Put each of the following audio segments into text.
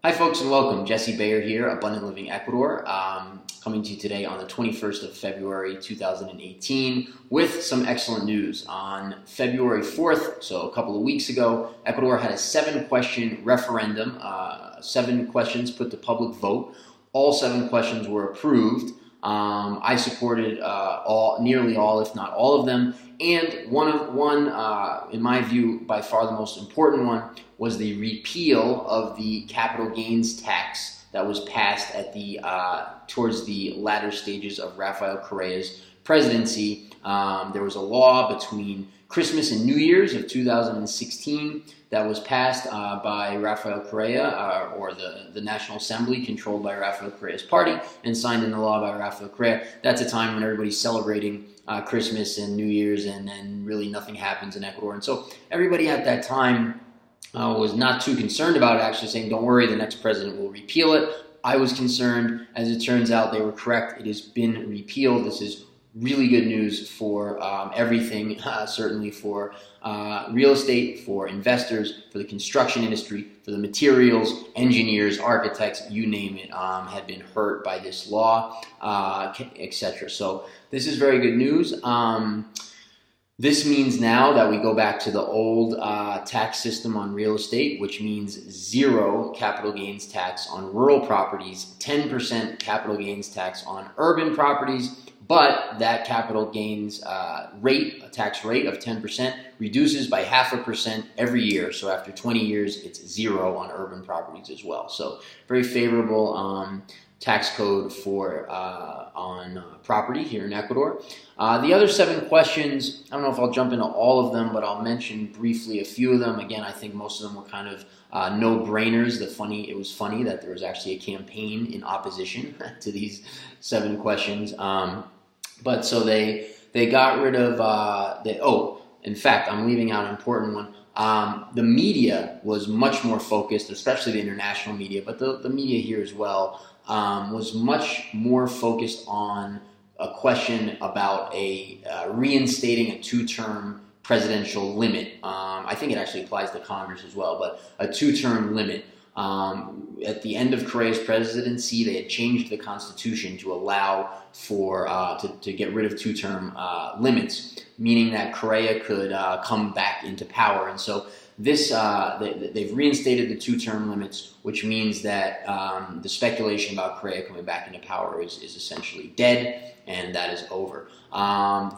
Hi folks and welcome. jtbayer here, Abundant Living Ecuador, coming to you today on the 21st of February 2018 with some excellent news. On February 4th, so a couple of weeks ago, Ecuador had a 7-question referendum, 7 questions put to public vote. All 7 questions were approved. I supported nearly all, if not all of them, and one, in my view, by far the most important one, was the repeal of the capital gains tax that was passed at towards the latter stages of Rafael Correa's presidency. There was a law between Christmas and New Year's of 2016 that was passed by Rafael Correa, or the National Assembly controlled by Rafael Correa's party, and signed into law by Rafael Correa. That's a time when everybody's celebrating Christmas and New Year's, and then really nothing happens in Ecuador. And so everybody at that time was not too concerned about it, actually saying, don't worry, the next president will repeal it. I was concerned. As it turns out, they were correct. It has been repealed. This is really good news for everything, certainly for real estate, for investors, for the construction industry, for the materials, engineers, architects, you name it, had been hurt by this law, etc. So this is very good news. This means now that we go back to the old tax system on real estate, which means 0 capital gains tax on rural properties, 10% capital gains tax on urban properties, but that capital gains tax rate of 10% reduces by 0.5% every year. So after 20 years, it's 0 on urban properties as well. So very favorable tax code for on property here in Ecuador. The other 7 questions, I don't know if I'll jump into all of them, but I'll mention briefly a few of them. Again, I think most of them were kind of no-brainers. It was funny that there was actually a campaign in opposition to these 7 questions. But so they got rid of in fact, I'm leaving out an important one. The media was much more focused, especially the international media, but the media here as well, was much more focused on a question about reinstating a 2-term presidential limit. I think it actually applies to Congress as well, but a 2-term limit. At the end of Correa's presidency, they had changed the constitution to allow for to get rid of 2-term limits, meaning that Correa could come back into power. And so this they've reinstated the 2-term limits, which means that the speculation about Correa coming back into power is essentially dead, and that is over.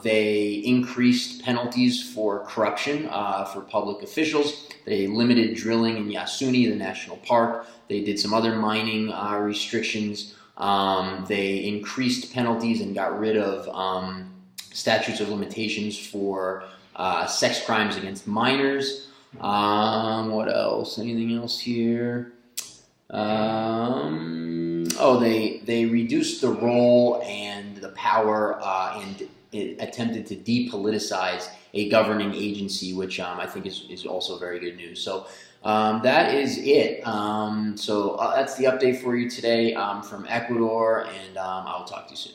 They increased penalties for corruption for public officials. They limited drilling in Yasuni, the national park. They did some other mining restrictions. They increased penalties and got rid of statutes of limitations for sex crimes against minors. What else? Anything else here? They reduced the role and the power and it attempted to depoliticize a governing agency, which I think is also very good news. So that is it. So that's the update for you today from Ecuador, and I'll talk to you soon.